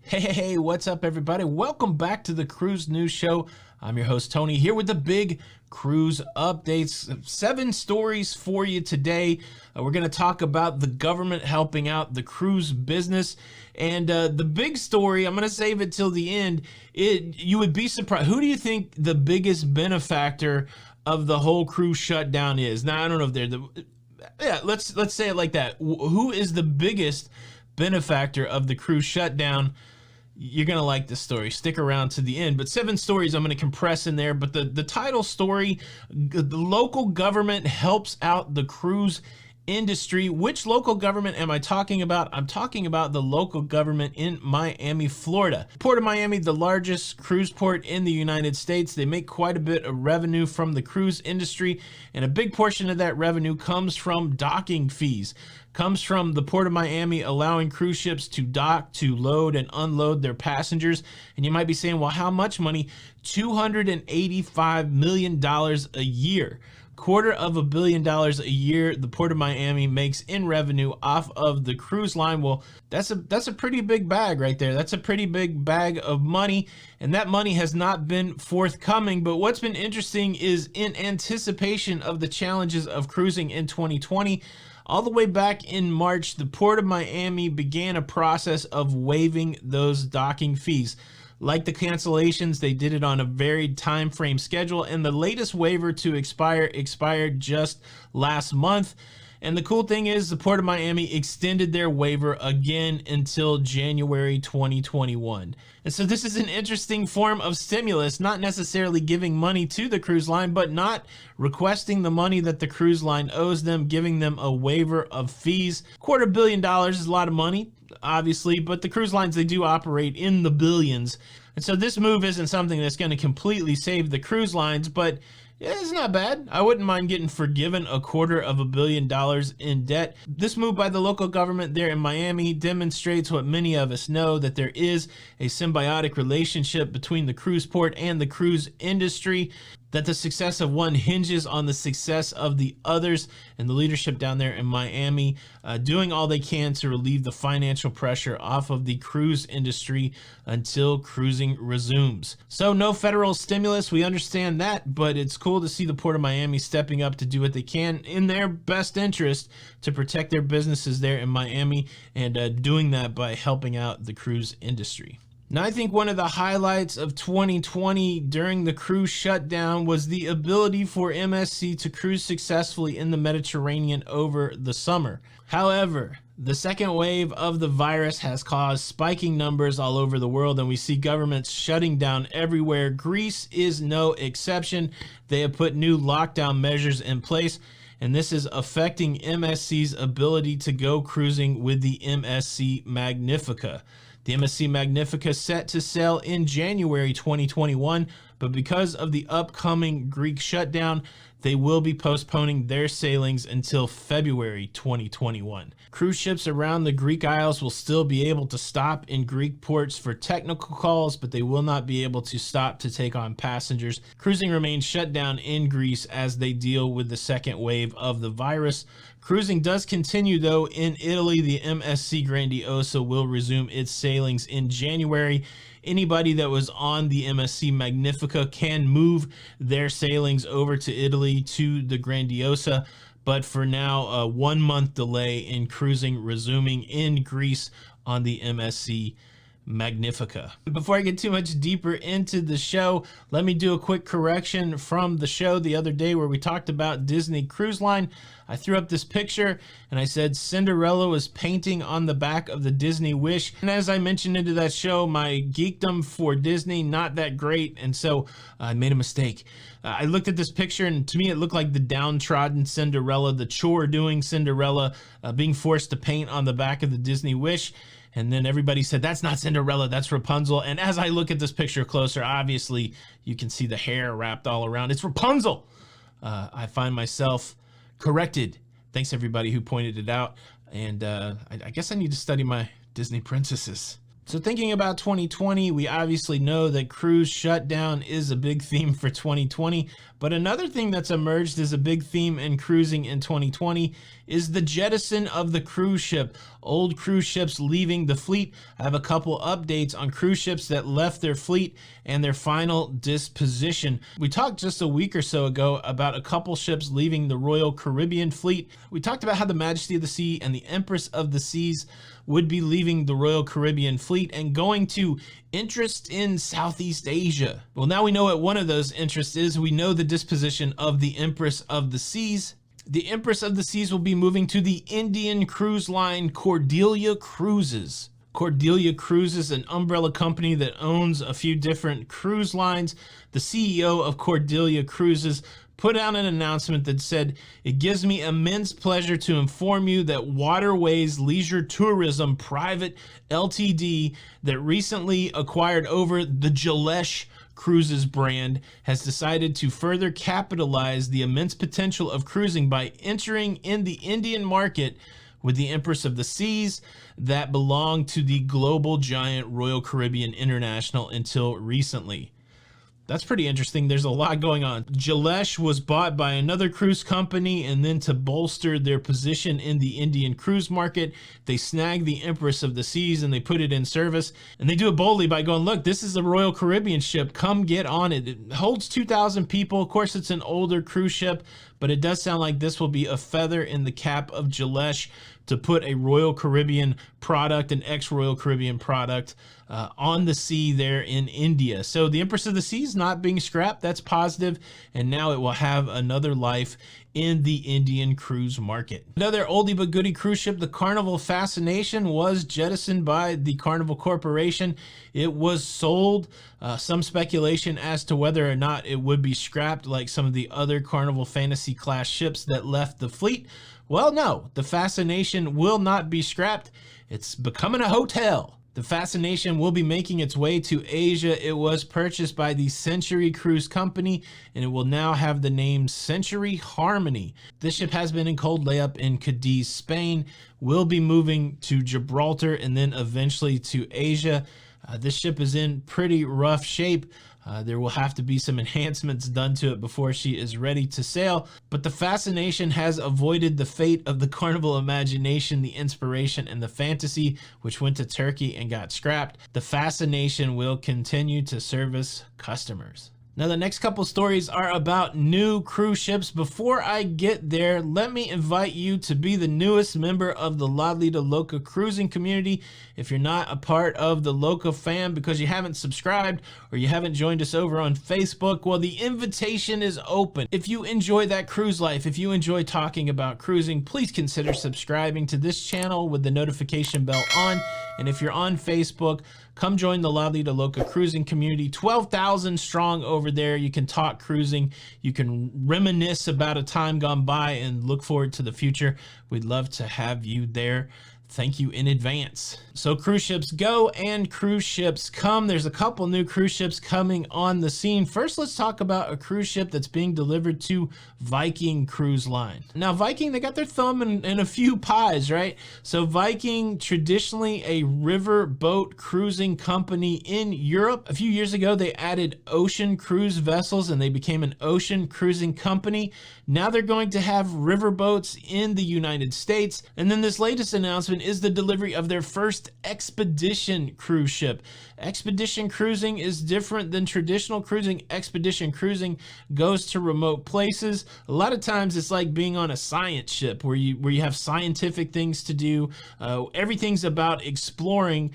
Hey, what's up, everybody? Welcome back to the Cruise News Show. I'm your host, Tony, here with the big cruise updates. 7 stories for you today. We're going to talk about the government helping out the cruise business. And the big story, I'm going to save it till the end. You would be surprised. Who do you think the biggest benefactor of the whole cruise shutdown is? Now, I don't know if they're the... Yeah, let's say it like that. Who is the biggest benefactor of the cruise shutdown? You're going to like this story. Stick around to the end. But 7 stories I'm going to compress in there. But the title story, the local government helps out the cruise industry. Which local government am I talking about? I'm talking about the local government in Miami, Florida. Port of Miami, the largest cruise port in the United States. They make quite a bit of revenue from the cruise industry, and a big portion of that revenue comes from docking fees. Comes from the Port of Miami allowing cruise ships to dock, to load and unload their passengers. And you might be saying, well, how much money? $285 million a year. $250 million a year the Port of Miami makes in revenue off of the cruise line. Well, that's a pretty big bag right there. That's a pretty big bag of money, and that money has not been forthcoming. But what's been interesting is, in anticipation of the challenges of cruising in 2020, all the way back in March, the Port of Miami began a process of waiving those docking fees. Like the cancellations, they did it on a varied time frame schedule, and the latest waiver to expired just last month. And the cool thing is, the Port of Miami extended their waiver again until January 2021. And so this is an interesting form of stimulus, not necessarily giving money to the cruise line, but not requesting the money that the cruise line owes them, giving them a waiver of fees. $250 million is a lot of money, obviously, but the cruise lines, they do operate in the billions. And so this move isn't something that's going to completely save the cruise lines, but yeah, it's not bad. I wouldn't mind getting forgiven $250 million in debt. This move by the local government there in Miami demonstrates what many of us know, that there is a symbiotic relationship between the cruise port and the cruise industry, that the success of one hinges on the success of the others, and the leadership down there in Miami doing all they can to relieve the financial pressure off of the cruise industry until cruising resumes. So no federal stimulus, we understand that, but it's cool to see the Port of Miami stepping up to do what they can in their best interest to protect their businesses there in Miami, and doing that by helping out the cruise industry. Now, I think one of the highlights of 2020 during the cruise shutdown was the ability for MSC to cruise successfully in the Mediterranean over the summer. However, the second wave of the virus has caused spiking numbers all over the world, and we see governments shutting down everywhere. Greece is no exception. They have put new lockdown measures in place, and this is affecting MSC's ability to go cruising with the MSC Magnifica. The MSC Magnifica set to sail in January 2021, but because of the upcoming Greek shutdown, they will be postponing their sailings until February 2021. Cruise ships around the Greek Isles will still be able to stop in Greek ports for technical calls, but they will not be able to stop to take on passengers. Cruising remains shut down in Greece as they deal with the second wave of the virus. Cruising does continue, though, in Italy. The MSC Grandiosa will resume its sailings in January. Anybody that was on the MSC Magnifica can move their sailings over to Italy to the Grandiosa, but for now, a 1-month delay in cruising resuming in Greece on the MSC Magnifica. Before I get too much deeper into the show, let me do a quick correction from the show the other day where we talked about Disney Cruise Line. I threw up this picture and I said Cinderella was painting on the back of the Disney Wish. And as I mentioned into that show, my geekdom for Disney, not that great. And so I made a mistake. I looked at this picture and to me it looked like the downtrodden Cinderella, the chore-doing Cinderella being forced to paint on the back of the Disney Wish. And then everybody said, that's not Cinderella, that's Rapunzel. And as I look at this picture closer, obviously you can see the hair wrapped all around. It's Rapunzel. I find myself corrected. Thanks everybody who pointed it out. And I guess I need to study my Disney princesses. So thinking about 2020, we obviously know that cruise shutdown is a big theme for 2020, but another thing that's emerged as a big theme in cruising in 2020 is the jettison of the cruise ship. Old cruise ships leaving the fleet. I have a couple updates on cruise ships that left their fleet and their final disposition. We talked just a week or so ago about a couple ships leaving the Royal Caribbean fleet. We talked about how the Majesty of the Sea and the Empress of the Seas would be leaving the Royal Caribbean fleet and going to interest in Southeast Asia. Well, now we know what one of those interests is. We know the disposition of the Empress of the Seas. The Empress of the Seas will be moving to the Indian cruise line Cordelia Cruises. Cordelia Cruises, an umbrella company that owns a few different cruise lines. The CEO of Cordelia Cruises put out an announcement that said, "It gives me immense pleasure to inform you that Waterways Leisure Tourism Private Ltd, that recently acquired over the Jalesh Cruises brand, has decided to further capitalize the immense potential of cruising by entering in the Indian market with the Empress of the Seas that belonged to the global giant Royal Caribbean International until recently." That's pretty interesting. There's a lot going on. Jalesh was bought by another cruise company, and then to bolster their position in the Indian cruise market, they snagged the Empress of the Seas and they put it in service. And they do it boldly by going, look, this is a Royal Caribbean ship. Come get on it. It holds 2,000 people. Of course, it's an older cruise ship, but it does sound like this will be a feather in the cap of Jalesh to put a Royal Caribbean product, an ex-Royal Caribbean product, on the sea there in India. So the Empress of the Seas not being scrapped, that's positive, and now it will have another life in the Indian cruise market. Another oldie but goodie cruise ship, the Carnival Fascination, was jettisoned by the Carnival Corporation. It was sold. Some speculation as to whether or not it would be scrapped like some of the other Carnival Fantasy class ships that left the fleet. Well, no, the Fascination will not be scrapped. It's becoming a hotel. The Fascination will be making its way to Asia. It was purchased by the Century Cruise Company, and it will now have the name Century Harmony. This ship has been in cold layup in Cadiz, Spain, will be moving to Gibraltar and then eventually to Asia. This ship is in pretty rough shape. There will have to be some enhancements done to it before she is ready to sail, but the Fascination has avoided the fate of the Carnival Imagination, the Inspiration, and the Fantasy, which went to Turkey and got scrapped. The Fascination will continue to service customers. Now, the next couple stories are about new cruise ships. Before I get there, let me invite you to be the newest member of the Lido Loca cruising community. If you're not a part of the Loca fam because you haven't subscribed or you haven't joined us over on Facebook, well, the invitation is open. If you enjoy that cruise life, if you enjoy talking about cruising, please consider subscribing to this channel with the notification bell on. And if you're on Facebook, come join the Lido Loca cruising community, 12,000 strong over there. You can talk cruising, you can reminisce about a time gone by and look forward to the future. We'd love to have you there. Thank you in advance. So cruise ships go and cruise ships come. There's a couple new cruise ships coming on the scene. First, let's talk about a cruise ship that's being delivered to Viking Cruise Line. Now, Viking, they got their thumb in a few pies, right? So Viking, traditionally a river boat cruising company in Europe. A few years ago, they added ocean cruise vessels and they became an ocean cruising company. Now they're going to have river boats in the United States. And then this latest announcement is the delivery of their first expedition cruise ship. Expedition cruising is different than traditional cruising. Expedition cruising goes to remote places. A lot of times it's like being on a science ship where you have scientific things to do. Everything's about exploring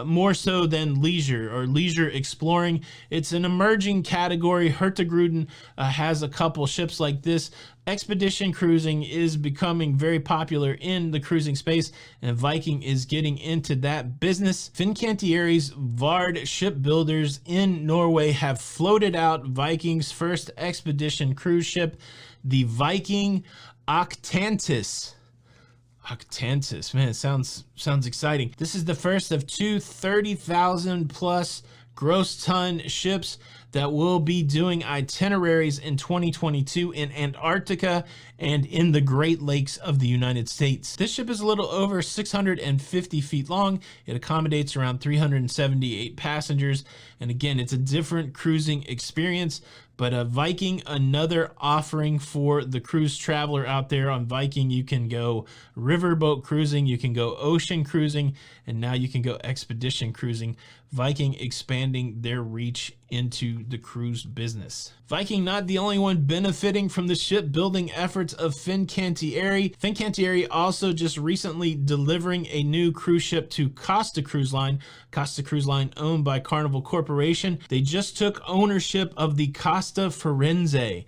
more so than leisure or leisure exploring. It's an emerging category. Hurtigruten has a couple ships like this. Expedition cruising is becoming very popular in the cruising space, and Viking is getting into that business. Fincantieri's Vard shipbuilders in Norway have floated out Viking's first expedition cruise ship, the Viking Octantis. Octantis, man, it sounds exciting. This is the first of two 30,000 plus gross ton ships that will be doing itineraries in 2022 in Antarctica and in the Great Lakes of the United States. This ship is a little over 650 feet long. It accommodates around 378 passengers. And again, it's a different cruising experience. But Viking, another offering for the cruise traveler out there. On Viking, you can go riverboat cruising, you can go ocean cruising, and now you can go expedition cruising. Viking expanding their reach into the cruise business. Viking not the only one benefiting from the shipbuilding efforts of Fincantieri. Fincantieri also just recently delivering a new cruise ship to Costa Cruise Line. Costa Cruise Line owned by Carnival Corporation. They just took ownership of the Costa Firenze.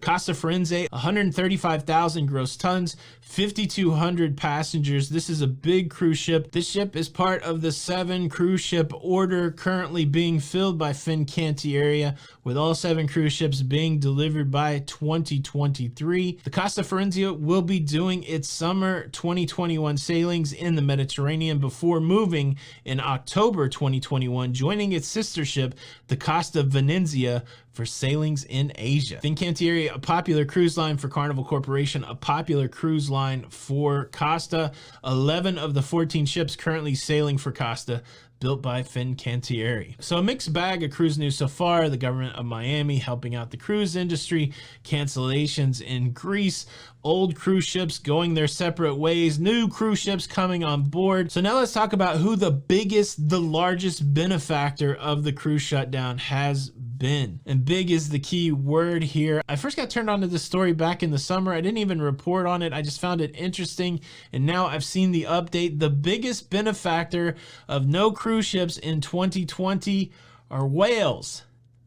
Costa Firenze, 135,000 gross tons, 5,200 passengers. This is a big cruise ship. This ship is part of the 7 cruise ship order currently being filled by Fincantieri, with all 7 cruise ships being delivered by 2023. The Costa Firenze will be doing its summer 2021 sailings in the Mediterranean before moving in October 2021, joining its sister ship, the Costa Venezia, for sailings in Asia. Fincantieri, a popular cruise line for Carnival Corporation, a popular cruise line for Costa. 11 of the 14 ships currently sailing for Costa, built by Fincantieri. So a mixed bag of cruise news so far. The government of Miami helping out the cruise industry, cancellations in Greece, old cruise ships going their separate ways, new cruise ships coming on board. So now let's talk about who the largest benefactor of the cruise shutdown has been. And big is the key word here. I first got turned on to this story back in the summer. I didn't even report on it. I just found it interesting. And now I've seen the update. The biggest benefactor of no cruise ships in 2020 are whales.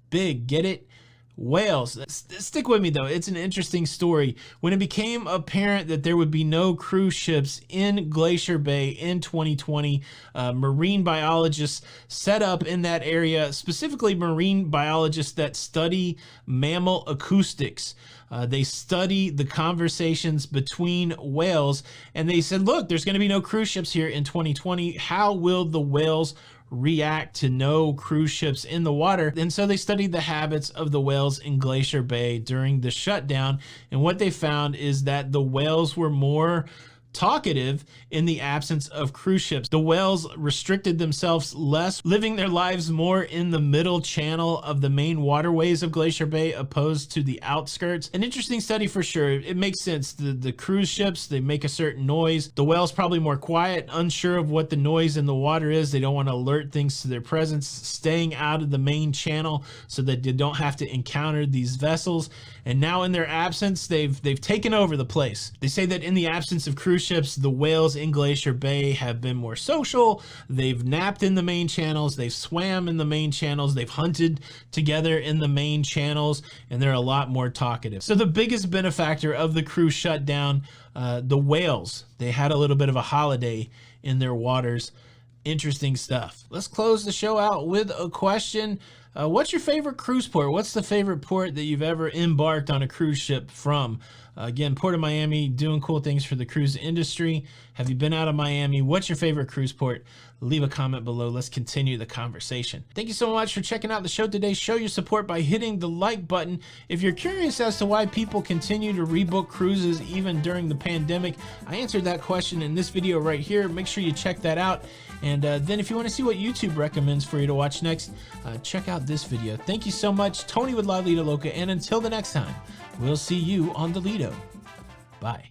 Big, get it? Whales. Stick with me though, it's an interesting story. When it became apparent that there would be no cruise ships in Glacier Bay in 2020, marine biologists set up in that area, specifically marine biologists that study mammal acoustics. They study the conversations between whales, and they said, look, there's going to be no cruise ships here in 2020. How will the whales react to no cruise ships in the water? And so they studied the habits of the whales in Glacier Bay during the shutdown. And what they found is that the whales were more talkative in the absence of cruise ships. The whales restricted themselves less, living their lives more in the middle channel of the main waterways of Glacier Bay opposed to the outskirts. An interesting study for sure. It makes sense. The cruise ships, they make a certain noise. The whales probably more quiet, unsure of what the noise in the water is. They don't want to alert things to their presence, staying out of the main channel so that they don't have to encounter these vessels. And now in their absence, they've taken over the place. They say that in the absence of cruise ships, the whales in Glacier Bay have been more social. They've napped in the main channels, they've swam in the main channels, they've hunted together in the main channels, and they're a lot more talkative. So the biggest benefactor of the cruise shutdown, the whales, they had a little bit of a holiday in their waters. Interesting stuff. Let's close the show out with a question. What's your favorite cruise port? What's the favorite port that you've ever embarked on a cruise ship from? Again, Port of Miami, doing cool things for the cruise industry. Have you been out of Miami? What's your favorite cruise port? Leave a comment below. Let's continue the conversation. Thank you so much for checking out the show today. Show your support by hitting the like button. If you're curious as to why people continue to rebook cruises even during the pandemic, I answered that question in this video right here. Make sure you check that out. And then if you want to see what YouTube recommends for you to watch next, check out this video. Thank you so much. Tony with Lido Loca. And until the next time, we'll see you on the Lido. Bye.